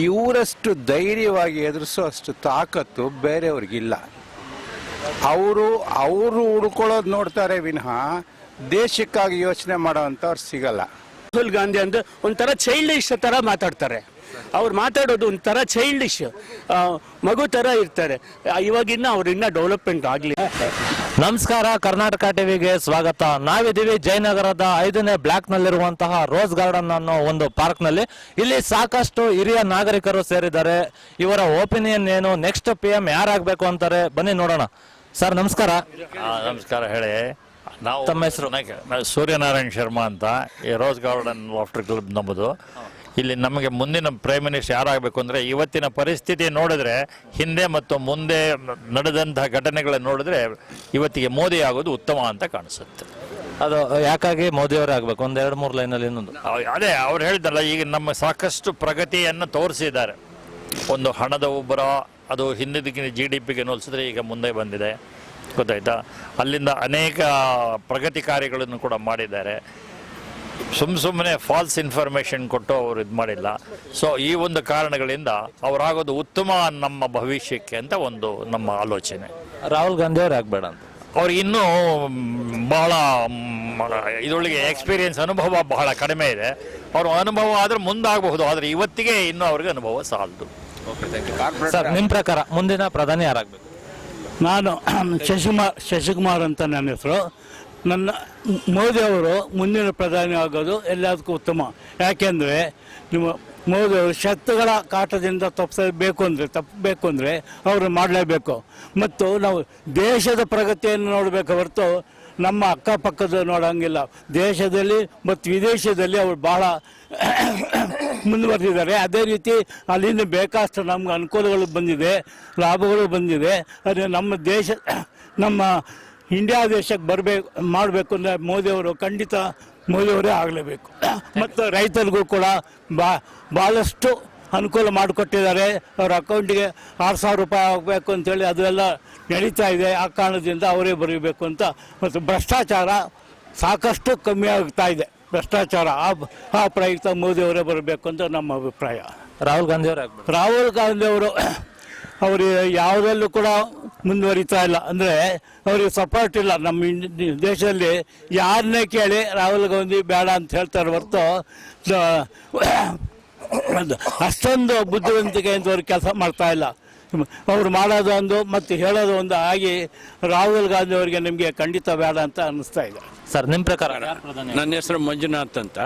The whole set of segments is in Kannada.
ಇವರಷ್ಟು ಧೈರ್ಯವಾಗಿ ಎದುರಿಸೋ ಅಷ್ಟು ತಾಕತ್ತು ಬೇರೆಯವ್ರಿಗಿಲ್ಲ. ಅವರು ಹುಡ್ಕೊಳ್ಳೋದು ನೋಡ್ತಾರೆ ವಿನಃ ದೇಶಕ್ಕಾಗಿ ಯೋಚನೆ ಮಾಡೋ ಅಂಥವ್ರು ಸಿಗಲ್ಲ. ರಾಹುಲ್ ಗಾಂಧಿ ಅಂದ್ರೆ ಒಂಥರ ಚೈಲ್ಡಿಶ್ ತರ ಮಾತಾಡ್ತಾರೆ. ಅವ್ರು ಮಾತಾಡೋದು ಒಂಥರ ಚೈಲ್ಡಿಶ್ ಮಗು ತರ ಇರ್ತಾರೆ. ಇವಾಗಿನ್ನ ಅವ್ರಿನ್ನ ಡೆವಲಪ್ಮೆಂಟ್ ಆಗಲಿ. ನಮಸ್ಕಾರ, ಕರ್ನಾಟಕ ಟಿವಿಗೆ ಸ್ವಾಗತ. ನಾವಿದ್ದೀವಿ ಜಯನಗರದ 5ನೇ ಬ್ಲಾಕ್ ನಲ್ಲಿರುವಂತಹ ರೋಸ್ ಗಾರ್ಡನ್ ಅನ್ನೋ ಒಂದು ಪಾರ್ಕ್ ನಲ್ಲಿ. ಇಲ್ಲಿ ಸಾಕಷ್ಟು ಹಿರಿಯ ನಾಗರಿಕರು ಸೇರಿದ್ದಾರೆ. ಇವರ ಒಪಿನಿಯನ್ ಏನು, ನೆಕ್ಸ್ಟ್ PM ಯಾರಾಗಬೇಕು ಅಂತಾರೆ, ಬನ್ನಿ ನೋಡೋಣ. ಸರ್ ನಮಸ್ಕಾರ. ನಮಸ್ಕಾರ. ಹೇಳಿ, ನಾವು ತಮ್ಮ ಹೆಸರು? ಸೂರ್ಯನಾರಾಯಣ್ ಶರ್ಮಾ ಅಂತ. ಈ ರೋಸ್ ಗಾರ್ಡನ್ ಲಾಫ್ಟರ್ ಕ್ಲಬ್ ನಮ್ಮದು. ಇಲ್ಲಿ ನಮಗೆ ಮುಂದಿನ ಪ್ರೈಮ್ ಮಿನಿಸ್ಟರ್ ಯಾರಾಗಬೇಕು ಅಂದರೆ, ಇವತ್ತಿನ ಪರಿಸ್ಥಿತಿ ನೋಡಿದ್ರೆ, ಹಿಂದೆ ಮತ್ತು ಮುಂದೆ ನಡೆದಂತಹ ಘಟನೆಗಳನ್ನು ನೋಡಿದ್ರೆ ಇವತ್ತಿಗೆ ಮೋದಿ ಆಗೋದು ಉತ್ತಮ ಅಂತ ಕಾಣಿಸುತ್ತೆ. ಅದು ಯಾಕಾಗಿ ಮೋದಿ ಅವರೇ ಆಗಬೇಕು? ಒಂದು 2-3 ಲೈನಲ್ಲಿ ಇನ್ನೊಂದು. ಅದೇ ಅವ್ರು ಹೇಳಿದ್ರಲ್ಲ, ಈಗ ನಮ್ಮ ಸಾಕಷ್ಟು ಪ್ರಗತಿಯನ್ನು ತೋರಿಸಿದ್ದಾರೆ. ಒಂದು ಹಣದ ಉಬ್ಬರ, ಅದು ಹಿಂದಿನ GDPಗೆ ಹೋಲಿಸಿದ್ರೆ ಈಗ ಮುಂದೆ ಬಂದಿದೆ, ಗೊತ್ತಾಯ್ತಾ? ಅಲ್ಲಿಂದ ಅನೇಕ ಪ್ರಗತಿ ಕಾರ್ಯಗಳನ್ನು ಕೂಡ ಮಾಡಿದ್ದಾರೆ. ಸುಮ್ಮನೆ ಫಾಲ್ಸ್ ಇನ್ಫಾರ್ಮೇಷನ್ ಕೊಟ್ಟು ಅವರು ಇದು ಮಾಡಿಲ್ಲ. ಸೊ ಈ ಒಂದು ಕಾರಣಗಳಿಂದ ಅವರಾಗೋದು ಉತ್ತಮ ನಮ್ಮ ಭವಿಷ್ಯಕ್ಕೆ ಅಂತ ಒಂದು ನಮ್ಮ ಆಲೋಚನೆ. ರಾಹುಲ್ ಗಾಂಧಿ ಅವ್ರು ಆಗಬೇಡ ಅಂತ. ಅವ್ರಿಗೆ ಇನ್ನೂ ಬಹಳ ಇದರೊಳಗೆ ಎಕ್ಸ್ಪೀರಿಯನ್ಸ್, ಅನುಭವ ಬಹಳ ಕಡಿಮೆ ಇದೆ. ಅವ್ರ ಅನುಭವ ಆದರೆ ಮುಂದಾಗಬಹುದು, ಆದರೆ ಇವತ್ತಿಗೆ ಇನ್ನೂ ಅವ್ರಿಗೆ ಅನುಭವ ಸಾಲದು. ಸರ್, ನಿಮ್ಮ ಪ್ರಕಾರ ಮುಂದಿನ ಪ್ರಧಾನಿ ಯಾರಾಗಬೇಕು? ನಾನು ಶಶಿಕುಮಾರ್ ಅಂತ ನನ್ನ ಹೆಸರು. ನನ್ನ ಮೋದಿ ಅವರು ಮುಂದಿನ ಪ್ರಧಾನಿ ಆಗೋದು ಎಲ್ಲದಕ್ಕೂ ಉತ್ತಮ. ಯಾಕೆಂದರೆ ನಿಮ್ಮ ಮೋದಿ ಅವರು ಶತ್ರುಗಳ ಕಾಟದಿಂದ ತಪ್ಪಬೇಕು ಅಂದರೆ ಅವರು ಮಾಡಲೇಬೇಕು. ಮತ್ತು ನಾವು ದೇಶದ ಪ್ರಗತಿಯನ್ನು ನೋಡಬೇಕು ಹೊರತು ನಮ್ಮ ಅಕ್ಕಪಕ್ಕದ ನೋಡೋಂಗಿಲ್ಲ. ದೇಶದಲ್ಲಿ ಮತ್ತು ವಿದೇಶದಲ್ಲಿ ಅವರು ಭಾಳ ಮುಂದುವರೆದಿದ್ದಾರೆ. ಅದೇ ರೀತಿ ಅಲ್ಲಿಂದ ಬೇಕಷ್ಟು ನಮ್ಗೆ ಅನುಕೂಲಗಳು ಬಂದಿದೆ, ಲಾಭಗಳು ಬಂದಿದೆ. ಅದೇ ನಮ್ಮ ಇಂಡಿಯಾ ದೇಶಕ್ಕೆ ಮಾಡಬೇಕು ಅಂದರೆ ಮೋದಿಯವರು ಖಂಡಿತ ಮೋದಿಯವರೇ ಆಗಲೇಬೇಕು. ಮತ್ತು ರೈತರಿಗೂ ಕೂಡ ಭಾಳಷ್ಟು ಅನುಕೂಲ ಮಾಡಿಕೊಟ್ಟಿದ್ದಾರೆ. ಅವ್ರ ಅಕೌಂಟಿಗೆ 6,000 ರೂಪಾಯಿ ಆಗಬೇಕು ಅಂತೇಳಿ ಅದೆಲ್ಲ ನಡೀತಾ ಇದೆ. ಆ ಕಾರಣದಿಂದ ಅವರೇ ಬರೀಬೇಕು ಅಂತ. ಮತ್ತು ಭ್ರಷ್ಟಾಚಾರ ಸಾಕಷ್ಟು ಕಮ್ಮಿ ಆಗ್ತಾ ಇದೆ. ಭ್ರಷ್ಟಾಚಾರ ಆ ಪ್ರಯುಕ್ತ ಮೋದಿಯವರೇ ಬರಬೇಕು ಅಂತ ನಮ್ಮ ಅಭಿಪ್ರಾಯ. ರಾಹುಲ್ ಗಾಂಧಿ ಅವರು ಆಗಬೇಕು. ರಾಹುಲ್ ಗಾಂಧಿ ಅವರು ಯಾವುದಲ್ಲೂ ಕೂಡ ಮುಂದುವರಿತಾ ಇಲ್ಲ. ಅಂದರೆ ಅವ್ರಿಗೆ ಸಪೋರ್ಟ್ ಇಲ್ಲ. ನಮ್ಮ ದೇಶದಲ್ಲಿ ಯಾರನ್ನೇ ಕೇಳಿ ರಾಹುಲ್ ಗಾಂಧಿ ಬೇಡ ಅಂತ ಹೇಳ್ತಾರೆ ಹೊರತು ಅಷ್ಟೊಂದು ಬುದ್ಧಿವಂತಿಕೆ ಅಂತ ಅವ್ರು ಕೆಲಸ ಮಾಡ್ತಾ ಇಲ್ಲ. ಅವ್ರು ಮಾಡೋದು ಒಂದು ಮತ್ತು ಹೇಳೋದು ಒಂದು ಆಗಿ ರಾಹುಲ್ ಗಾಂಧಿ ಅವರಿಗೆ ನಿಮಗೆ ಖಂಡಿತ ಬೇಡ ಅಂತ ಅನ್ನಿಸ್ತಾ ಇದೆ. ಸರ್, ನಿಮ್ಮ ಪ್ರಕಾರ? ನನ್ನ ಹೆಸರು ಮಂಜುನಾಥ್ ಅಂತ.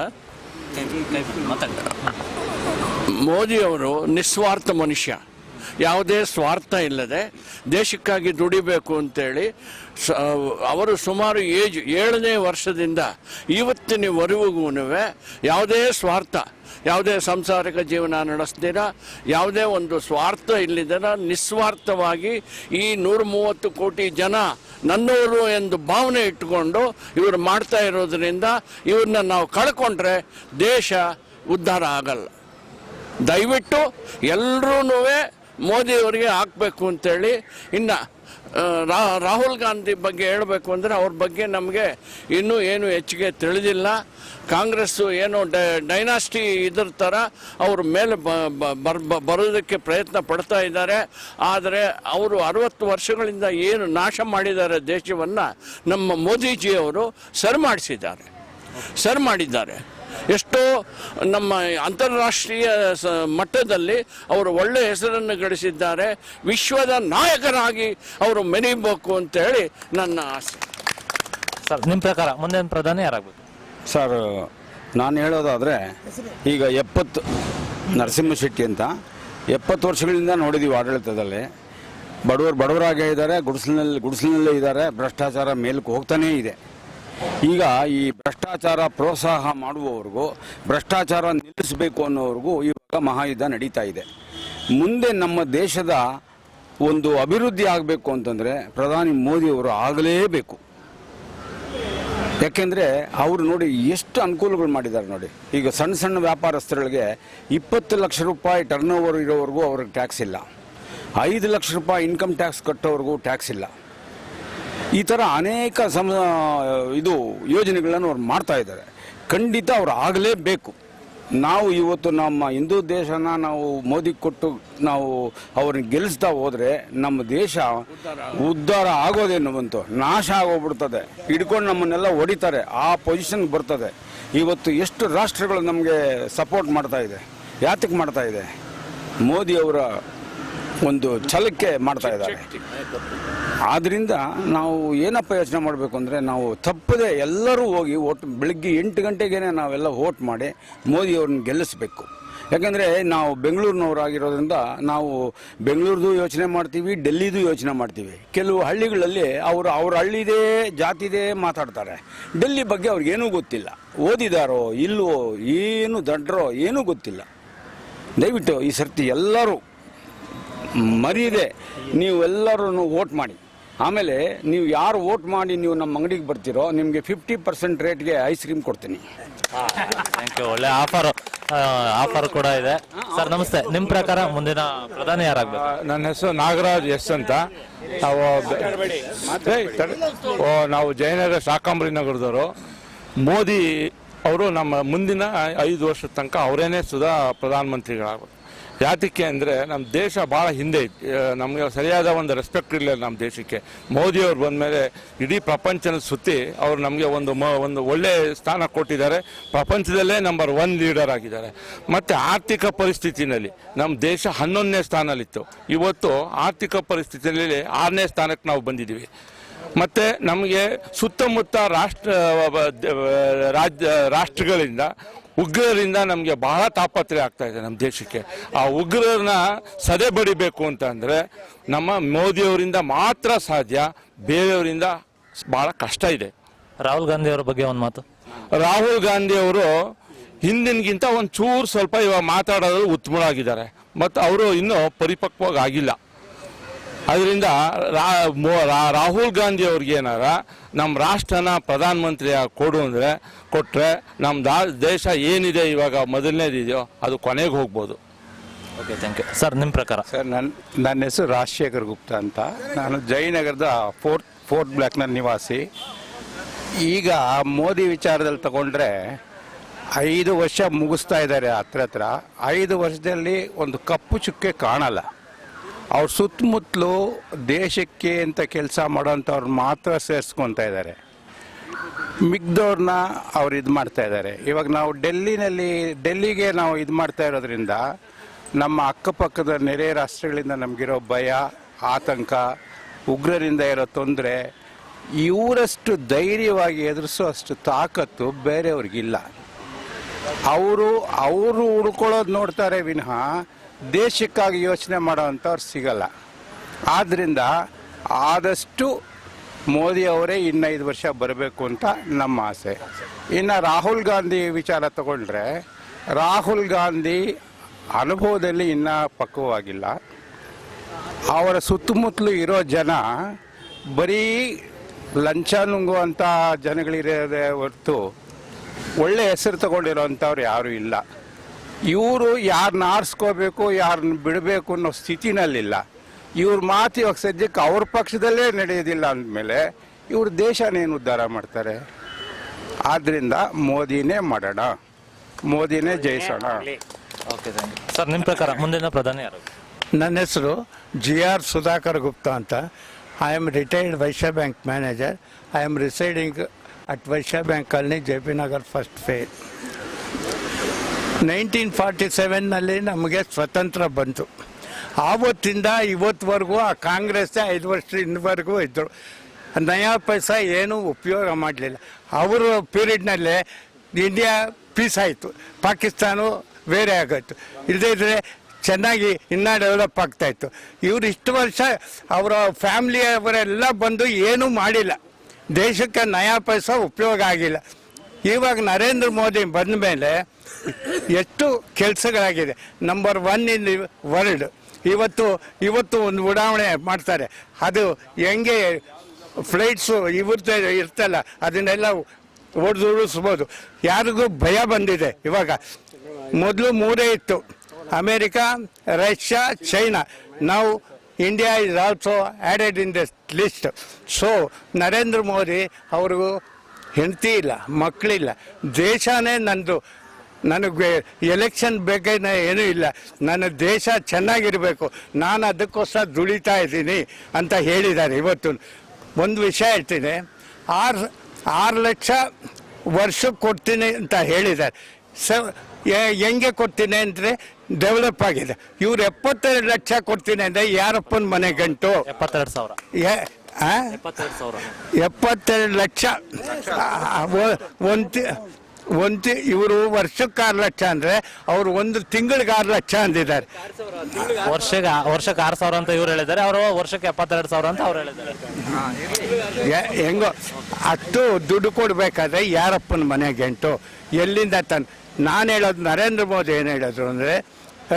ಮೋದಿಯವರು ನಿಸ್ವಾರ್ಥ ಮನುಷ್ಯ, ಯಾವುದೇ ಸ್ವಾರ್ಥ ಇಲ್ಲದೆ ದೇಶಕ್ಕಾಗಿ ದುಡಿಬೇಕು ಅಂತೇಳಿ ಅವರು ಸುಮಾರು 7ನೇ ವರ್ಷದಿಂದ ಇವತ್ತಿನವರೆಗೂ ಯಾವುದೇ ಸ್ವಾರ್ಥ, ಯಾವುದೇ ಸಾಂಸಾರಿಕ ಜೀವನ ನಡೆಸ್ದಿರ, ಯಾವುದೇ ಒಂದು ಸ್ವಾರ್ಥ ಇಲ್ಲದಿರ ನಿಸ್ವಾರ್ಥವಾಗಿ ಈ 130 ಕೋಟಿ ಜನ ನನ್ನವರು ಎಂದು ಭಾವನೆ ಇಟ್ಟುಕೊಂಡು ಇವರು ಮಾಡ್ತಾ ಇರೋದ್ರಿಂದ ಇವ್ರನ್ನ ನಾವು ಕಳ್ಕೊಂಡ್ರೆ ದೇಶ ಉದ್ಧಾರ ಆಗಲ್ಲ. ದಯವಿಟ್ಟು ಎಲ್ಲರೂ ಮೋದಿಯವರಿಗೆ ಹಾಕಬೇಕು ಅಂತೇಳಿ. ಇನ್ನು ರಾಹುಲ್ ಗಾಂಧಿ ಬಗ್ಗೆ ಹೇಳಬೇಕು ಅಂದರೆ ಅವ್ರ ಬಗ್ಗೆ ನಮಗೆ ಇನ್ನೂ ಏನು ಹೆಚ್ಚಿಗೆ ತಿಳಿದಿಲ್ಲ. ಕಾಂಗ್ರೆಸ್ಸು ಏನೋ ಡೈನಾಸ್ಟಿ ಇದ್ರ ಥರ ಅವ್ರ ಮೇಲೆ ಬರೋದಕ್ಕೆ ಪ್ರಯತ್ನ ಪಡ್ತಾ ಇದ್ದಾರೆ. ಆದರೆ ಅವರು 60 ವರ್ಷಗಳಿಂದ ಏನು ನಾಶ ಮಾಡಿದ್ದಾರೆ ದೇಶವನ್ನು, ನಮ್ಮ ಮೋದಿಜಿಯವರು ಸರಿ ಮಾಡಿದ್ದಾರೆ. ಎಷ್ಟೋ ನಮ್ಮ ಅಂತಾರಾಷ್ಟ್ರೀಯ ಮಟ್ಟದಲ್ಲಿ ಅವರು ಒಳ್ಳೆಯ ಹೆಸರನ್ನು ಗಳಿಸಿದ್ದಾರೆ. ವಿಶ್ವದ ನಾಯಕರಾಗಿ ಅವರು ಮೆರೀಬೇಕು ಅಂತೇಳಿ ನನ್ನ ಆಸೆ. ಸರ್, ನಿಮ್ಮ ಪ್ರಕಾರ ಮುಂದಿನ ಪ್ರಧಾನಿ ಯಾರಾಗಬೇಕು? ಸರ್, ನಾನು ಹೇಳೋದಾದರೆ, ಈಗ ನರಸಿಂಹ ಶೆಟ್ಟಿ ಅಂತ 70 ವರ್ಷಗಳಿಂದ ನೋಡಿದ್ದೀವಿ ಆಡಳಿತದಲ್ಲಿ. ಬಡವರಾಗೇ ಇದ್ದಾರೆ, ಗುಡಿಸಲಿನಲ್ಲೇ ಇದ್ದಾರೆ. ಭ್ರಷ್ಟಾಚಾರ ಮೇಲಕ್ಕೆ ಹೋಗ್ತಾನೇ ಇದೆ. ಈಗ ಈ ಭ್ರಷ್ಟಾಚಾರ ಪ್ರೋತ್ಸಾಹ ಮಾಡುವವರಿಗೂ ಭ್ರಷ್ಟಾಚಾರ ನಿಲ್ಲಿಸಬೇಕು ಅನ್ನೋವ್ರಿಗೂ ಇವಾಗ ಮಹಾಯುದ್ಧ ನಡೀತಾ ಇದೆ. ಮುಂದೆ ನಮ್ಮ ದೇಶದ ಒಂದು ಅಭಿವೃದ್ಧಿ ಆಗಬೇಕು ಅಂತಂದರೆ ಪ್ರಧಾನಿ ಮೋದಿಯವರು ಆಗಲೇಬೇಕು. ಯಾಕೆಂದರೆ ಅವರು ನೋಡಿ ಎಷ್ಟು ಅನುಕೂಲಗಳು ಮಾಡಿದ್ದಾರೆ ನೋಡಿ. ಈಗ ಸಣ್ಣ ವ್ಯಾಪಾರಸ್ಥರುಗಳಿಗೆ 20 ಲಕ್ಷ ರೂಪಾಯಿ ಟರ್ನ್ ಓವರ್ ಇರೋವರೆಗೂ ಅವ್ರಿಗೆ ಟ್ಯಾಕ್ಸ್ ಇಲ್ಲ. 5 ಲಕ್ಷ ರೂಪಾಯಿ ಇನ್ಕಮ್ ಟ್ಯಾಕ್ಸ್ ಕಟ್ಟೋವರೆಗೂ ಟ್ಯಾಕ್ಸ್ ಇಲ್ಲ. ಈ ಥರ ಅನೇಕ ಯೋಜನೆಗಳನ್ನು ಅವ್ರು ಮಾಡ್ತಾ ಇದ್ದಾರೆ. ಖಂಡಿತ ಅವ್ರು ಆಗಲೇಬೇಕು. ನಾವು ಇವತ್ತು ನಮ್ಮ ಹಿಂದೂ ದೇಶನ ನಾವು ಮೋದಿ ಕೊಟ್ಟು ನಾವು ಅವ್ರನ್ನ ಗೆಲ್ಲಿಸ್ತಾ ಹೋದರೆ ನಮ್ಮ ದೇಶ ಉದ್ಧಾರ ಆಗೋದೇನು ಬಂತು, ನಾಶ ಆಗೋಗ್ಬಿಡ್ತದೆ. ಹಿಡ್ಕೊಂಡು ನಮ್ಮನ್ನೆಲ್ಲ ಹೊಡಿತಾರೆ, ಆ ಪೊಸಿಷನ್ ಬರ್ತದೆ. ಇವತ್ತು ಎಷ್ಟು ರಾಷ್ಟ್ರಗಳು ನಮಗೆ ಸಪೋರ್ಟ್ ಮಾಡ್ತಾ ಇದೆ, ಯಾತಕ್ಕೆ ಮಾಡ್ತಾ ಇದೆ? ಮೋದಿಯವರ ಒಂದು ಛಲಕ್ಕೆ ಮಾಡ್ತಾ ಇದ್ದಾರೆ. ಆದ್ದರಿಂದ ನಾವು ಏನಪ್ಪ ಯೋಚನೆ ಮಾಡಬೇಕು ಅಂದರೆ, ನಾವು ತಪ್ಪದೆ ಎಲ್ಲರೂ ಹೋಗಿ ಬೆಳಗ್ಗೆ 8 ಗಂಟೆಗೇ ನಾವೆಲ್ಲ ವೋಟ್ ಮಾಡಿ ಮೋದಿಯವ್ರನ್ನ ಗೆಲ್ಲಿಸಬೇಕು. ಯಾಕೆಂದರೆ ನಾವು ಬೆಂಗಳೂರಿನವರಾಗಿರೋದ್ರಿಂದ ನಾವು ಬೆಂಗಳೂರದು ಯೋಚನೆ ಮಾಡ್ತೀವಿ, ಡೆಲ್ಲಿದು ಯೋಚನೆ ಮಾಡ್ತೀವಿ. ಕೆಲವು ಹಳ್ಳಿಗಳಲ್ಲಿ ಅವ್ರ ಹಳ್ಳಿದೇ ಜಾತಿದೇ ಮಾತಾಡ್ತಾರೆ. ಡೆಲ್ಲಿ ಬಗ್ಗೆ ಅವ್ರಿಗೇನೂ ಗೊತ್ತಿಲ್ಲ, ಓದಿದಾರೋ ಇಲ್ವೋ, ಏನು ದಡ್ಡರೋ ಏನೂ ಗೊತ್ತಿಲ್ಲ. ದಯವಿಟ್ಟು ಈ ಸರ್ತಿ ಎಲ್ಲರೂ ಮರೀದೆ ನೀವು ಎಲ್ಲರೂ ವೋಟ್ ಮಾಡಿ. ಆಮೇಲೆ ನೀವು ಯಾರು ವೋಟ್ ಮಾಡಿ ನೀವು ನಮ್ಮ ಅಂಗಡಿಗೆ ಬರ್ತೀರೋ ನಿಮಗೆ 50% ರೇಟ್ಗೆ ಐಸ್ ಕ್ರೀಮ್ ಕೊಡ್ತೀನಿ. Thank you. ಒಳ್ಳೆ ಆಫರ್ ಕೂಡ ಇದೆ. ಸರ್ ನಮಸ್ತೆ, ನಿಮ್ಮ ಪ್ರಕಾರ ಮುಂದಿನ ಪ್ರಧಾನಿ ಯಾರಾಗಬೇಕು? ನನ್ನ ಹೆಸರು ನಾಗರಾಜ್ ಎಸ್ ಅಂತ. ನಾವು ಜಯನಗರ ಶಾಕಾಂಬರಿ ನಗರದವರು. ಮೋದಿ ಅವರು ನಮ್ಮ ಮುಂದಿನ 5 ವರ್ಷದ ತನಕ ಅವರೇನೇ ಪ್ರಧಾನಮಂತ್ರಿಗಳಾಗಬೇಕು. ಯಾತಕ್ಕೆ ಅಂದರೆ ನಮ್ಮ ದೇಶ ಭಾಳ ಹಿಂದೆ ಇತ್ತು, ನಮಗೆ ಸರಿಯಾದ ಒಂದು ರೆಸ್ಪೆಕ್ಟ್ ಇರಲಿಲ್ಲ ನಮ್ಮ ದೇಶಕ್ಕೆ. ಮೋದಿಯವರು ಬಂದ ಮೇಲೆ ಇಡೀ ಪ್ರಪಂಚದ ಸುತ್ತಿ ಅವರು ನಮಗೆ ಒಂದು ಒಳ್ಳೆಯ ಸ್ಥಾನ ಕೊಟ್ಟಿದ್ದಾರೆ. ಪ್ರಪಂಚದಲ್ಲೇ ನಂಬರ್ 1 ಲೀಡರ್ ಆಗಿದ್ದಾರೆ. ಮತ್ತು ಆರ್ಥಿಕ ಪರಿಸ್ಥಿತಿನಲ್ಲಿ ನಮ್ಮ ದೇಶ 11ನೇ ಸ್ಥಾನದಲ್ಲಿತ್ತು. ಇವತ್ತು ಆರ್ಥಿಕ ಪರಿಸ್ಥಿತಿಯಲ್ಲಿ 6ನೇ ಸ್ಥಾನಕ್ಕೆ ನಾವು ಬಂದಿದ್ದೀವಿ. ಮತ್ತು ನಮಗೆ ಸುತ್ತಮುತ್ತ ರಾಷ್ಟ್ರಗಳಿಂದ ಉಗ್ರರಿಂದ ನಮಗೆ ಬಹಳ ತಾಪತ್ರೆ ಆಗ್ತಾ ಇದೆ ನಮ್ಮ ದೇಶಕ್ಕೆ. ಆ ಉಗ್ರರನ್ನ ಸದೆ ಬಡಿಬೇಕು ಅಂತಂದರೆ ನಮ್ಮ ಮೋದಿಯವರಿಂದ ಮಾತ್ರ ಸಾಧ್ಯ, ಬೇರೆಯವರಿಂದ ಭಾಳ ಕಷ್ಟ ಇದೆ. ರಾಹುಲ್ ಗಾಂಧಿ ಅವರ ಬಗ್ಗೆ ಒಂದು ಮಾತು. ರಾಹುಲ್ ಗಾಂಧಿ ಅವರು ಹಿಂದಿನಗಿಂತ ಒಂದು ಚೂರು ಸ್ವಲ್ಪ ಇವಾಗ ಮಾತಾಡೋದು ಉತ್ತಮವಾಗಿದ್ದಾರೆ, ಮತ್ತು ಅವರು ಇನ್ನೂ ಪರಿಪಕ್ವವಾಗಿ ಆಗಿಲ್ಲ. ಅದರಿಂದ ರಾಹುಲ್ ಗಾಂಧಿ ಅವ್ರಿಗೆ ಏನಾರ ನಮ್ಮ ರಾಷ್ಟ್ರನ ಪ್ರಧಾನಮಂತ್ರಿ ಕೊಟ್ಟರೆ ನಮ್ಮ ದೇಶ ಏನಿದೆ ಇವಾಗ ಮೊದಲನೇದಿದೆಯೋ ಅದು ಕೊನೆಗೆ ಹೋಗ್ಬೋದು. Okay, thank you. ಸರ್ ನಿಮ್ಮ ಪ್ರಕಾರ? ಸರ್ ನನ್ನ ಹೆಸರು ರಾಜಶೇಖರ್ ಗುಪ್ತಾ ಅಂತ. ನಾನು ಜಯನಗರದ ಫೋರ್ತ್ ಬ್ಲಾಕ್ನ ನಿವಾಸಿ. ಈಗ ಮೋದಿ ವಿಚಾರದಲ್ಲಿ ತಗೊಂಡ್ರೆ 5 ವರ್ಷ ಮುಗಿಸ್ತಾ ಇದ್ದಾರೆ. ಹತ್ರ 5 ವರ್ಷದಲ್ಲಿ ಒಂದು ಕಪ್ಪು ಚುಕ್ಕೆ ಕಾಣಲ್ಲ. ಅವ್ರ ಸುತ್ತಮುತ್ತಲು ದೇಶಕ್ಕೆ ಅಂತ ಕೆಲಸ ಮಾಡೋಂಥವ್ರು ಮಾತ್ರ ಸೇರಿಸ್ಕೊತಾ ಇದ್ದಾರೆ, ಮಿಗ್ದವ್ರನ್ನ ಅವ್ರು ಇದು ಮಾಡ್ತಾ ಇದ್ದಾರೆ. ಇವಾಗ ನಾವು ಡೆಲ್ಲಿಗೆ ನಾವು ಇದು ಮಾಡ್ತಾ ಇರೋದ್ರಿಂದ ನಮ್ಮ ಅಕ್ಕಪಕ್ಕದ ನೆರೆ ರಾಷ್ಟ್ರಗಳಿಂದ ನಮಗಿರೋ ಭಯ, ಆತಂಕ, ಉಗ್ರರಿಂದ ಇರೋ ತೊಂದರೆ, ಇವರಷ್ಟು ಧೈರ್ಯವಾಗಿ ಎದುರಿಸೋ ಅಷ್ಟು ತಾಕತ್ತು ಬೇರೆಯವ್ರಿಗಿಲ್ಲ. ಅವರು ಹುಡ್ಕೊಳ್ಳೋದು ನೋಡ್ತಾರೆ ವಿನಃ ದೇಶಕ್ಕಾಗಿ ಯೋಚನೆ ಮಾಡೋವಂಥವ್ರು ಸಿಗಲ್ಲ. ಆದ್ದರಿಂದ ಆದಷ್ಟು ಮೋದಿ ಅವರೇ ಇನ್ನು 5 ವರ್ಷ ಬರಬೇಕು ಅಂತ ನಮ್ಮ ಆಸೆ. ಇನ್ನು ರಾಹುಲ್ ಗಾಂಧಿ ವಿಚಾರ ತಗೊಂಡ್ರೆ, ರಾಹುಲ್ ಗಾಂಧಿ ಅನುಭವದಲ್ಲಿ ಇನ್ನೂ ಪಕ್ವವಾಗಿಲ್ಲ. ಅವರ ಸುತ್ತಮುತ್ತಲು ಇರೋ ಜನ ಬರೀ ಲಂಚ ನುಂಗುವಂಥ ಜನಗಳಿರೋದೇ ಹೊರತು ಒಳ್ಳೆ ಹೆಸರು ತಗೊಂಡಿರೋವಂಥವ್ರು ಯಾರೂ ಇಲ್ಲ. ಇವರು ಯಾರನ್ನ ಆರಿಸ್ಕೋಬೇಕು, ಯಾರನ್ನ ಬಿಡಬೇಕು ಅನ್ನೋ ಸ್ಥಿತಿನಲ್ಲಿಲ್ಲ. ಇವ್ರ ಮಾತು ಇವಾಗ ಸದ್ಯಕ್ಕೆ ಅವ್ರ ಪಕ್ಷದಲ್ಲೇ ನಡೆಯೋದಿಲ್ಲ ಅಂದಮೇಲೆ ಇವ್ರ ದೇಶನೇನು ಉದ್ಧಾರ ಮಾಡ್ತಾರೆ? ಆದ್ದರಿಂದ ಮೋದಿನೇ ಮಾಡೋಣ, ಮೋದಿನೇ ಜಯಿಸೋಣ. Okay, thank you. ಸರ್ ನಿಮ್ಮ ಪ್ರಕಾರ ಮುಂದಿನ ಪ್ರಧಾನಿ ಯಾರು? ನನ್ನ ಹೆಸರು GR ಸುಧಾಕರ್ ಗುಪ್ತಾ ಅಂತ. I am retired Vysya bank manager. I am residing at Vysya bank colony, JP Nagar, first phase. 1947ನಲ್ಲಿ ನಮಗೆ ಸ್ವತಂತ್ರ ಬಂತು. ಆವತ್ತಿಂದ ಇವತ್ತುವರೆಗೂ ಆ ಕಾಂಗ್ರೆಸ್ 5 ವರ್ಷದವರೆಗೂ ಇದ್ದರು. ನಯಾ ಪೈಸಾ ಏನೂ ಉಪಯೋಗ ಮಾಡಲಿಲ್ಲ. ಅವರು ಪೀರಿಯಡ್ನಲ್ಲೇ ಇಂಡಿಯಾ ಪೀಸ್ ಆಯಿತು, ಪಾಕಿಸ್ತಾನ ಬೇರೆ ಆಗೋಯ್ತು. ಇಲ್ಲದೇ ಇದ್ದರೆ ಚೆನ್ನಾಗಿ ಇನ್ನೂ ಡೆವಲಪ್ ಆಗ್ತಾಯಿತ್ತು. ಇವರು ಇಷ್ಟು ವರ್ಷ ಅವರ ಫ್ಯಾಮ್ಲಿಯವರೆಲ್ಲ ಬಂದು ಏನೂ ಮಾಡಿಲ್ಲ, ದೇಶಕ್ಕೆ ನಯಾ ಪೈಸಾ ಉಪಯೋಗ ಆಗಿಲ್ಲ. ಇವಾಗ ನರೇಂದ್ರ ಮೋದಿ ಬಂದ ಮೇಲೆ ಎಷ್ಟು ಕೆಲಸಗಳಾಗಿದೆ. Number 1 in the world. ಇವತ್ತು ಒಂದು ಉಡಾವಣೆ ಮಾಡ್ತಾರೆ, ಅದು ಹೆಂಗೆ ಫ್ಲೈಟ್ಸು ಇವ್ರದ್ದು ಇರ್ತಲ್ಲ, ಅದನ್ನೆಲ್ಲ ಉಳಿಸ್ಬೋದು. ಯಾರಿಗೂ ಭಯ ಬಂದಿದೆ. ಇವಾಗ ಮೊದಲು 3 ಇತ್ತು, ಅಮೇರಿಕಾ, ರಷ್ಯಾ, ಚೈನಾ. ನಾವು India is also added in this list. So Narendra Modi ಅವ್ರಿಗೂ ಹೆಂಡತಿ ಇಲ್ಲ, ಮಕ್ಕಳಿಲ್ಲ, ದೇಶನೇ ನಂದು ನನಗೆ ಎಲೆಕ್ಷನ್ ಬೇಕೇನ ಏನೂ ಇಲ್ಲ, ನನ್ನ ದೇಶ ಚೆನ್ನಾಗಿರಬೇಕು, ನಾನು ಅದಕ್ಕೋಸ್ಕರ ದುಡಿತಾ ಇದ್ದೀನಿ ಅಂತ ಹೇಳಿದ್ದಾರೆ. ಇವತ್ತು ಒಂದು ವಿಷಯ ಹೇಳ್ತೀನಿ, 6 ಲಕ್ಷ ವರ್ಷಕ್ಕೆ ಕೊಡ್ತೀನಿ ಅಂತ ಹೇಳಿದ್ದಾರೆ. ಹೆಂಗೆ ಕೊಡ್ತೀನಿ ಅಂದರೆ ಡೆವಲಪ್ ಆಗಿದೆ. ಇವ್ರು 72 ಲಕ್ಷ ಕೊಡ್ತೀನಿ ಅಂದರೆ ಯಾರಪ್ಪನ ಮನೆ ಗಂಟು 72 ಲಕ್ಷ ಇವರು ವರ್ಷಕ್ಕೆ 6 ಲಕ್ಷ ಅಂದರೆ ಅವರು ಒಂದು ತಿಂಗಳಿಗೆ 6 ಲಕ್ಷ ಅಂದಿದ್ದಾರೆ. ವರ್ಷಕ್ಕೆ 6,000 ಅಂತ ಇವ್ರು ಹೇಳಿದ್ದಾರೆ, ಅವರು ವರ್ಷಕ್ಕೆ 72,000 ಅಂತ ಅವ್ರು ಹೇಳಿದ್ದಾರೆ. ಹೆಂಗೋ ಅಷ್ಟು ದುಡ್ಡು ಕೊಡಬೇಕಾದ್ರೆ ಯಾರಪ್ಪನ ಮನೆ ಗಂಟು ಎಲ್ಲಿಂದ ನಾನು ಹೇಳೋದು, ನರೇಂದ್ರ ಮೋದಿ ಏನು ಹೇಳಿದ್ರು ಅಂದರೆ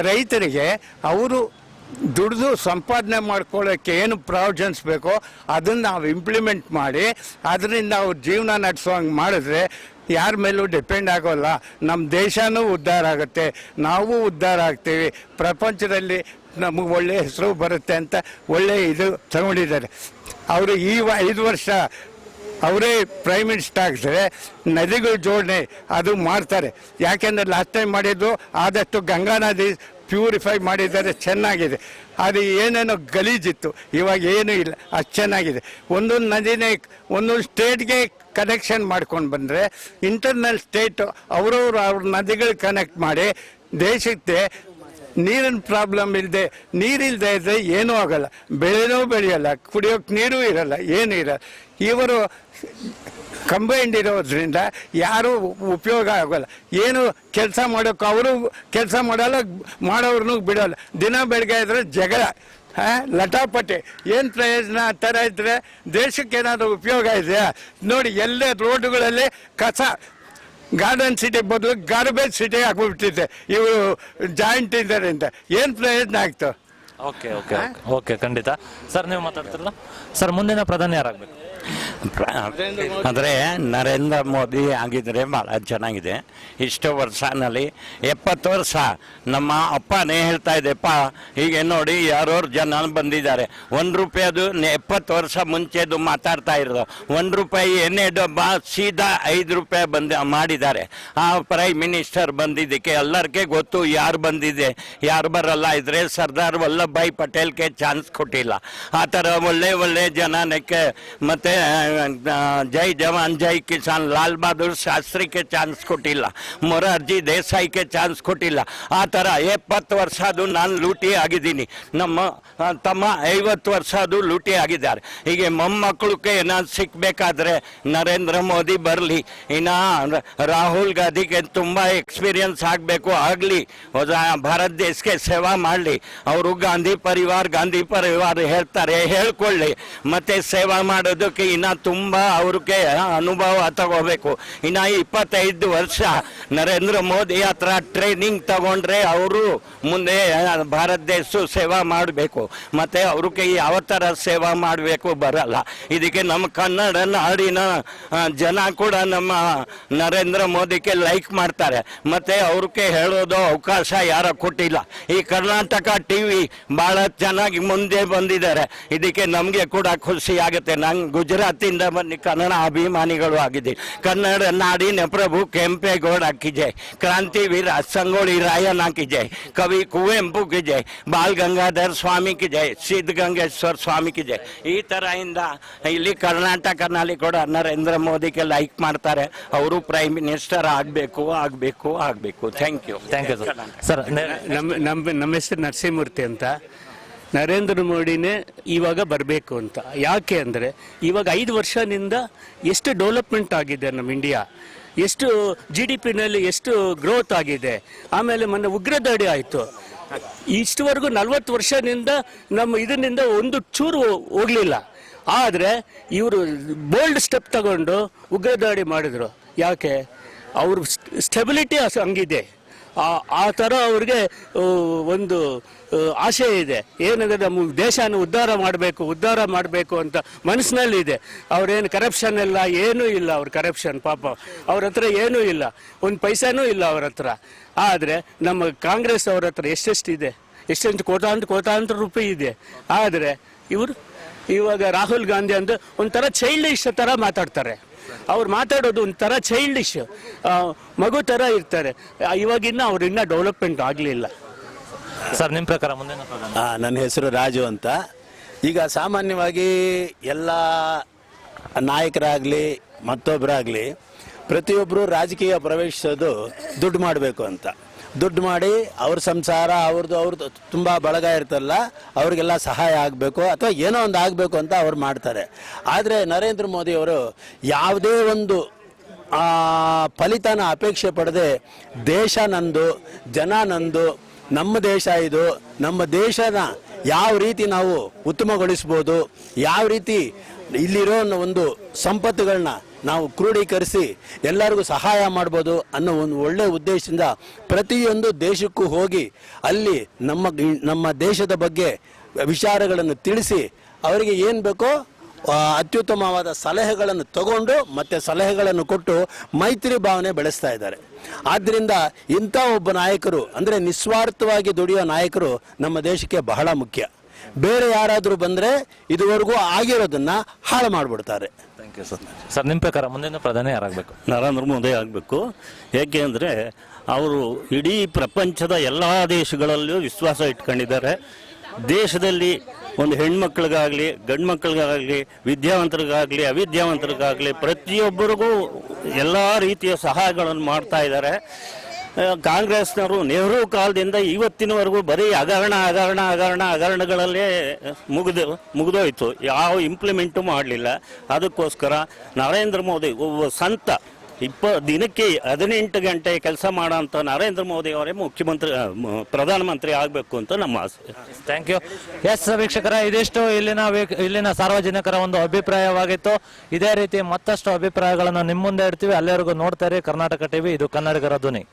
ರೈತರಿಗೆ ಅವರು ದುಡಿದು ಸಂಪಾದನೆ ಮಾಡ್ಕೊಳ್ಳೋಕ್ಕೆ ಏನು ಪ್ರಾವಿಷನ್ಸ್ ಬೇಕೋ ಅದನ್ನು ನಾವು ಇಂಪ್ಲಿಮೆಂಟ್ ಮಾಡಿ ಅದರಿಂದ ಅವ್ರ ಜೀವನ ನಡೆಸೋಂಗೆ ಮಾಡಿದ್ರೆ ಯಾರ ಮೇಲೂ ಡಿಪೆಂಡ್ ಆಗೋಲ್ಲ. ನಮ್ಮ ದೇಶನೂ ಉದ್ಧಾರ ಆಗುತ್ತೆ, ನಾವು ಉದ್ಧಾರ ಆಗ್ತೀವಿ, ಪ್ರಪಂಚದಲ್ಲಿ ನಮಗೆ ಒಳ್ಳೆಯ ಹೆಸರು ಬರುತ್ತೆ ಅಂತ ಒಳ್ಳೆಯ ಇದು ತಗೊಂಡಿದ್ದಾರೆ. ಅವರು ಈ 5 ವರ್ಷ ಅವರೇ ಪ್ರೈಮ್ ಮಿನಿಸ್ಟರ್ ಆಗಿದ್ರೆ ನದಿಗಳ ಜೋಡಣೆ ಅದು ಮಾಡ್ತಾರೆ. ಯಾಕೆಂದರೆ ಲಾಸ್ಟ್ ಟೈಮ್ ಮಾಡಿದ್ದು ಆದಷ್ಟು ಗಂಗಾ ನದಿ ಪ್ಯೂರಿಫೈ ಮಾಡಿದ್ದಾರೆ, ಚೆನ್ನಾಗಿದೆ. ಅದು ಏನೇನೋ ಗಲೀಜಿತ್ತು, ಇವಾಗ ಏನೂ ಇಲ್ಲ, ಅಷ್ಟು ಚೆನ್ನಾಗಿದೆ. ಒಂದೊಂದು ನದಿನೇ ಒಂದೊಂದು ಸ್ಟೇಟ್ಗೆ ಕನೆಕ್ಷನ್ ಮಾಡ್ಕೊಂಡು ಬಂದರೆ ಇಂಟರ್ನಲ್ ಸ್ಟೇಟು ಅವ್ರ ನದಿಗಳು ಕನೆಕ್ಟ್ ಮಾಡಿ ದೇಶಕ್ಕೆ ನೀರಿನ ಪ್ರಾಬ್ಲಮ್ ಇಲ್ಲದೆ, ನೀರಿಲ್ಲದೆ ಇದ್ದರೆ ಏನೂ ಆಗೋಲ್ಲ, ಬೆಳೆನೂ ಬೆಳೆಯಲ್ಲ, ಕುಡಿಯೋಕ್ಕೆ ನೀರೂ ಇರಲ್ಲ, ಏನೂ ಇರಲ್ಲ. ಇವರು ಕಂಬೈಂಡ್ ಇರೋದ್ರಿಂದ ಯಾರೂ ಉಪಯೋಗ ಆಗೋಲ್ಲ. ಏನು ಕೆಲಸ ಮಾಡೋಕ್ಕೆ ಅವರು ಕೆಲಸ ಮಾಡಲ್ಲ, ಮಾಡೋರ್ನೂ ಬಿಡೋಲ್ಲ. ದಿನ ಬೆಳಗ್ಗೆ ಇದ್ರೆ ಜಗಳ, ಲಟಾಪಟೆ, ಏನು ಪ್ರಯೋಜನ? ಆ ಥರ ಇದ್ದರೆ ದೇಶಕ್ಕೆ ಏನಾದರೂ ಉಪಯೋಗ ಇದೆಯಾ? ನೋಡಿ, ಎಲ್ಲೇ ರೋಡುಗಳಲ್ಲಿ ಕಸ, ಗಾರ್ಡನ್ ಸಿಟಿ ಬದಲು ಗಾರ್ಬೇಜ್ ಸಿಟಿ ಆಗ್ಬಿಟ್ಟಿದೆ ಇವರು ಜಾಯಿಂಟ್ ಇದರಿಂದ. ಏನು ಪ್ರಯೋಜನ ಆಗ್ತು? ಓಕೆ ಖಂಡಿತ ಸರ್. ನೀವು ಮಾತಾಡ್ತಿರಲ್ಲ ಸರ್, ಮುಂದಿನ ಪ್ರಧಾನಿ ಯಾರಾಗಬೇಕು? ಅಂದರೆ ನರೇಂದ್ರ ಮೋದಿ ಆಗಿದ್ರೆ ಭಾಳ ಚೆನ್ನಾಗಿದೆ. ಇಷ್ಟು ವರ್ಷನಲ್ಲಿ 70 ವರ್ಷ ನಮ್ಮ ಅಪ್ಪನೇ ಹೇಳ್ತಾ ಇದ್ದೆಪ್ಪ, ಹೀಗೆ ನೋಡಿ ಯಾರೋ ಜನ ಬಂದಿದ್ದಾರೆ, 1 ರೂಪಾಯಿದು 70 ವರ್ಷ ಮುಂಚೆದು ಮಾತಾಡ್ತಾ ಇರೋದು. 1 ರೂಪಾಯಿ ಎಣ್ಣೆ ಡಬ್ಬ ಸೀದಾ 5 ರೂಪಾಯಿ ಮಾಡಿದ್ದಾರೆ. ಆ ಪ್ರೈಮ್ ಮಿನಿಸ್ಟರ್ ಬಂದಿದ್ದಕ್ಕೆ ಎಲ್ಲರಿಗೆ ಗೊತ್ತು ಯಾರು ಬಂದಿದೆ ಯಾರು ಬರಲ್ಲ. ಇದ್ರೆ ಸರ್ದಾರ್ ವಲ್ಲಭಭಾಯಿ ಪಟೇಲ್ಗೆ ಚಾನ್ಸ್ ಕೊಟ್ಟಿಲ್ಲ. ಆ ಥರ ಒಳ್ಳೆ ಜನಕ್ಕೆ ಮತ್ತು ಜೈ ಜವಾನ್ ಜೈ ಕಿಸಾನ್ ಲಾಲ್ ಬಹದ್ದೂರ್ ಶಾಸ್ತ್ರಿಗೆ ಚಾನ್ಸ್ ಕೊಟ್ಟಿಲ್ಲ, ಮೊರಾರ್ಜಿ ದೇಸಾಯಿಗೆ ಚಾನ್ಸ್ ಕೊಟ್ಟಿಲ್ಲ. ಆ ಥರ 70 ವರ್ಷ ಅದು ನಾನು ಲೂಟಿ ಆಗಿದ್ದೀನಿ, ನಮ್ಮ ತಮ್ಮ 50 ವರ್ಷ ಅದು ಲೂಟಿ ಆಗಿದ್ದಾರೆ. ಹೀಗೆ ಮೊಮ್ಮಕ್ಕಳಿಗೆ ಏನಾದ್ರು ಸಿಕ್ಕಬೇಕಾದ್ರೆ ನರೇಂದ್ರ ಮೋದಿ ಬರಲಿ. ಇನ್ನು ರಾಹುಲ್ ಗಾಂಧಿಗೆ ತುಂಬ ಎಕ್ಸ್ಪೀರಿಯನ್ಸ್ ಆಗಬೇಕು, ಆಗಲಿ, ಭಾರತ ದೇಶಕ್ಕೆ ಸೇವಾ ಮಾಡಲಿ. ಅವರು ಗಾಂಧಿ ಪರಿವಾರ ಹೇಳ್ತಾರೆ, ಹೇಳ್ಕೊಳ್ಳಿ. ಮತ್ತು ಸೇವಾ ಮಾಡೋದಕ್ಕೆ ಇನ್ನು ತುಂಬ ಅವ್ರಿಗೆ ಅನುಭವ ತಗೋಬೇಕು. ಇನ್ನು 25 ವರ್ಷ ನರೇಂದ್ರ ಮೋದಿ ಹತ್ರ ಟ್ರೈನಿಂಗ್ ತಗೊಂಡ್ರೆ ಅವರು ಮುಂದೆ ಭಾರತ ದೇಶ ಸೇವಾ ಮಾಡಬೇಕು. ಮತ್ತು ಅವ್ರಿಗೆ ಯಾವ ಥರ ಸೇವಾ ಮಾಡಬೇಕು ಬರಲ್ಲ. ಇದಕ್ಕೆ ನಮ್ಮ ಕನ್ನಡ ನಾಡಿನ ಜನ ಕೂಡ ನಮ್ಮ ನರೇಂದ್ರ ಮೋದಿಗೆ ಲೈಕ್ ಮಾಡ್ತಾರೆ. ಮತ್ತು ಅವ್ರಿಗೆ ಹೇಳೋದು ಅವಕಾಶ ಯಾರ ಕೊಟ್ಟಿಲ್ಲ. ಈ ಕರ್ನಾಟಕ TV ಭಾಳ ಚೆನ್ನಾಗಿ ಮುಂದೆ ಬಂದಿದ್ದಾರೆ. ಇದಕ್ಕೆ ನಮಗೆ ಕೂಡ ಖುಷಿ ಆಗುತ್ತೆ. ನಂಗೆ ಗುಜರಾತಿಂದ ಬನ್ನಿ ಕನ್ನಡ ಅಭಿಮಾನಿಗಳು ಆಗಿದ್ದೀವಿ. ಕನ್ನಡ ನಾಡಿನ ಪ್ರಭು ಕೆಂಪೇಗೌಡ ಕಿ ಜೈ, ಕ್ರಾಂತಿವೀರ ಸಂಗೊಳ್ಳಿ ರಾಯಣ್ಣ ಕಿ ಜೈ, ಕವಿ ಕುವೆಂಪು ಕಿ ಜೈ, ಬಾಲ್ ಗಂಗಾಧರ್ ಸ್ವಾಮಿ ಕಿ ಜೈ, ಸಿದ್ಧಗಂಗೇಶ್ವರ ಸ್ವಾಮಿ ಕಿ ಜೈ. ಈ ಥರ ಇಂದ ಇಲ್ಲಿ ಕರ್ನಾಟಕನಲ್ಲಿ ಕೂಡ ನರೇಂದ್ರ ಮೋದಿಗೆ ಲೈಕ್ ಮಾಡ್ತಾರೆ. ಅವರು ಪ್ರೈಮ್ ಮಿನಿಸ್ಟರ್ ಆಗಬೇಕು. Thank you sir. ನಮ್ಮ ಹೆಸರು ನರಸಿಂಹಮೂರ್ತಿ ಅಂತ. ನರೇಂದ್ರ ಮೋದಿನೇ ಇವಾಗ ಬರಬೇಕು ಅಂತ. ಯಾಕೆ ಅಂದರೆ ಇವಾಗ 5 ವರ್ಷದಿಂದ ಎಷ್ಟು ಡೆವಲಪ್ಮೆಂಟ್ ಆಗಿದೆ ನಮ್ಮ ಇಂಡಿಯಾ, ಎಷ್ಟು GDPನಲ್ಲಿ ಎಷ್ಟು ಗ್ರೋತ್ ಆಗಿದೆ. ಆಮೇಲೆ ಮೊನ್ನೆ ಉಗ್ರದಾಳಿ ಆಯಿತು. ಇಷ್ಟುವರೆಗೂ 40 ವರ್ಷದಿಂದ ನಮ್ಮ ಇದರಿಂದ ಒಂದು ಚೂರು ಹೋಗಲಿಲ್ಲ. ಆದರೆ ಇವರು ಬೋಲ್ಡ್ ಸ್ಟೆಪ್ ತಗೊಂಡು ಉಗ್ರದಾಳಿ ಮಾಡಿದ್ರು. ಯಾಕೆ? ಅವ್ರ ಸ್ಟೆಬಿಲಿಟಿ ಹಂಗಿದೆ. ಆ ಥರ ಅವ್ರಿಗೆ ಒಂದು ಆಶೆ ಇದೆ. ಏನಂದರೆ ನಮ್ಮ ದೇಶನ ಉದ್ಧಾರ ಮಾಡಬೇಕು ಅಂತ ಮನಸ್ಸಿನಲ್ಲಿ ಇದೆ. ಅವ್ರೇನು ಕರಪ್ಷನ್ ಇಲ್ಲ, ಏನೂ ಇಲ್ಲ. ಅವ್ರ ಕರಪ್ಷನ್ ಪಾಪ ಅವ್ರ ಹತ್ರ ಏನೂ ಇಲ್ಲ, ಒಂದು ಪೈಸಾನೂ ಇಲ್ಲ ಅವ್ರ ಹತ್ರ. ಆದರೆ ನಮ್ಮ ಕಾಂಗ್ರೆಸ್ ಅವ್ರ ಹತ್ರ ಎಷ್ಟೆಷ್ಟಿದೆ, ಎಷ್ಟೆಂಟು ಕೋಟಾಂತರ ರೂಪಾಯಿ ಇದೆ. ಆದರೆ ಇವರು ಇವಾಗ ರಾಹುಲ್ ಗಾಂಧಿ ಅಂತ ಒಂಥರ ಚೈಲ್ಡಿಶ್ ಥರ ಮಾತಾಡ್ತಾರೆ. ಅವ್ರು ಮಾತಾಡೋದು ಒಂಥರ ಚೈಲ್ಡಿಶ್, ಮಗು ಥರ ಇರ್ತಾರೆ. ಇವಾಗಿನ್ನ ಅವ್ರು ಇನ್ನೂ ಡೆವಲಪ್ಮೆಂಟ್ ಆಗಲಿಲ್ಲ. ಸರ್ ನಿಮ್ಮ ಪ್ರಕಾರ ಮುಂದಿನ ಪ್ರಧಾನಿ? ನನ್ನ ಹೆಸರು ರಾಜು ಅಂತ. ಈಗ ಸಾಮಾನ್ಯವಾಗಿ ಎಲ್ಲ ನಾಯಕರಾಗಲಿ ಮತ್ತೊಬ್ಬರಾಗಲಿ ಪ್ರತಿಯೊಬ್ಬರು ರಾಜಕೀಯ ಪ್ರವೇಶಿಸೋದು ದುಡ್ಡು ಮಾಡಬೇಕು ಅಂತ. ದುಡ್ಡು ಮಾಡಿ ಅವ್ರ ಸಂಸಾರ ಅವ್ರದ್ದು ತುಂಬ ಬಳಗ ಇರ್ತಲ್ಲ, ಅವ್ರಿಗೆಲ್ಲ ಸಹಾಯ ಆಗಬೇಕು ಅಥವಾ ಏನೋ ಒಂದು ಆಗಬೇಕು ಅಂತ ಅವ್ರು ಮಾಡ್ತಾರೆ. ಆದರೆ ನರೇಂದ್ರ ಮೋದಿ ಅವರು ಯಾವುದೇ ಒಂದು ಫಲಿತಾನ ಅಪೇಕ್ಷೆ ಪಡದೆ ದೇಶ ನಂದು, ಜನ ನಂದು, ನಮ್ಮ ದೇಶ ಇದು, ನಮ್ಮ ದೇಶನ ಯಾವ ರೀತಿ ನಾವು ಉತ್ತಮಗೊಳಿಸ್ಬೋದು, ಯಾವ ರೀತಿ ಇಲ್ಲಿರೋ ಒಂದು ಸಂಪತ್ತುಗಳನ್ನ ನಾವು ಕ್ರೋಢೀಕರಿಸಿ ಎಲ್ಲರಿಗೂ ಸಹಾಯ ಮಾಡ್ಬೋದು ಅನ್ನೋ ಒಂದು ಒಳ್ಳೆಯ ಉದ್ದೇಶದಿಂದ ಪ್ರತಿಯೊಂದು ದೇಶಕ್ಕೂ ಹೋಗಿ ಅಲ್ಲಿ ನಮ್ಮ ದೇಶದ ಬಗ್ಗೆ ವಿಚಾರಗಳನ್ನು ತಿಳಿಸಿ ಅವರಿಗೆ ಏನು ಬೇಕೋ ಅತ್ಯುತ್ತಮವಾದ ಸಲಹೆಗಳನ್ನು ತಗೊಂಡು ಮತ್ತೆ ಸಲಹೆಗಳನ್ನು ಕೊಟ್ಟು ಮೈತ್ರಿ ಭಾವನೆ ಬೆಳೆಸ್ತಾ ಇದ್ದಾರೆ. ಆದ್ದರಿಂದ ಇಂಥ ಒಬ್ಬ ನಾಯಕರು ಅಂದರೆ ನಿಸ್ವಾರ್ಥವಾಗಿ ದುಡಿಯೋ ನಾಯಕರು ನಮ್ಮ ದೇಶಕ್ಕೆ ಬಹಳ ಮುಖ್ಯ. ಬೇರೆ ಯಾರಾದರೂ ಬಂದರೆ ಇದುವರೆಗೂ ಆಗಿರೋದನ್ನ ಹಾಳು ಮಾಡಿಬಿಡ್ತಾರೆ. Thank you sir. ಸರ್ ನಿಮ್ಮ ಪ್ರಕಾರ ಮುಂದಿನ ಪ್ರಧಾನಿ ಯಾರಾಗಬೇಕು? ನರೇಂದ್ರ ಮೋದಿ ಆಗಬೇಕು. ಏಕೆ ಅಂದರೆ ಅವರು ಇಡೀ ಪ್ರಪಂಚದ ಎಲ್ಲ ದೇಶಗಳಲ್ಲೂ ವಿಶ್ವಾಸ ಇಟ್ಕೊಂಡಿದ್ದಾರೆ. ದೇಶದಲ್ಲಿ ಒಂದು ಹೆಣ್ಮಕ್ಳಿಗಾಗಲಿ ಗಂಡು ಮಕ್ಕಳಿಗಾಗಲಿ ವಿದ್ಯಾವಂತರಿಗಾಗಲಿ ಅವಿದ್ಯಾವಂತರಿಗಾಗಲಿ ಪ್ರತಿಯೊಬ್ಬರಿಗೂ ಎಲ್ಲ ರೀತಿಯ ಸಹಾಯಗಳನ್ನು ಮಾಡ್ತಾ ಇದ್ದಾರೆ. ಕಾಂಗ್ರೆಸ್ನವರು ನೆಹರು ಕಾಲದಿಂದ ಇವತ್ತಿನವರೆಗೂ ಬರೀ ಹಗರಣಗಳಲ್ಲೇ ಮುಗಿದೋಯ್ತು, ಯಾವ ಇಂಪ್ಲಿಮೆಂಟು ಮಾಡಲಿಲ್ಲ. ಅದಕ್ಕೋಸ್ಕರ ನರೇಂದ್ರ ಮೋದಿ ಒಬ್ಬ ಸಂತ ದಿನಕ್ಕೆ 18 ಗಂಟೆ ಕೆಲಸ ಮಾಡೋಂಥ ನರೇಂದ್ರ ಮೋದಿ ಅವರೇ ಪ್ರಧಾನಮಂತ್ರಿ ಆಗಬೇಕು ಅಂತ ನಮ್ಮ ಆಸೆ. Thank you. ಎಸ್ ವೀಕ್ಷಕರ, ಇದಿಷ್ಟು ಇಲ್ಲಿನ ಸಾರ್ವಜನಿಕರ ಒಂದು ಅಭಿಪ್ರಾಯವಾಗಿತ್ತು. ಇದೇ ರೀತಿ ಮತ್ತಷ್ಟು ಅಭಿಪ್ರಾಯಗಳನ್ನು ನಿಮ್ಮ ಮುಂದೆ ಇಡ್ತೀವಿ. ಅಲ್ಲಿವರೆಗೂ ನೋಡ್ತಾ ಇರಿ ಕರ್ನಾಟಕ ಟಿವಿ, ಇದು ಕನ್ನಡಿಗರ ಧ್ವನಿ.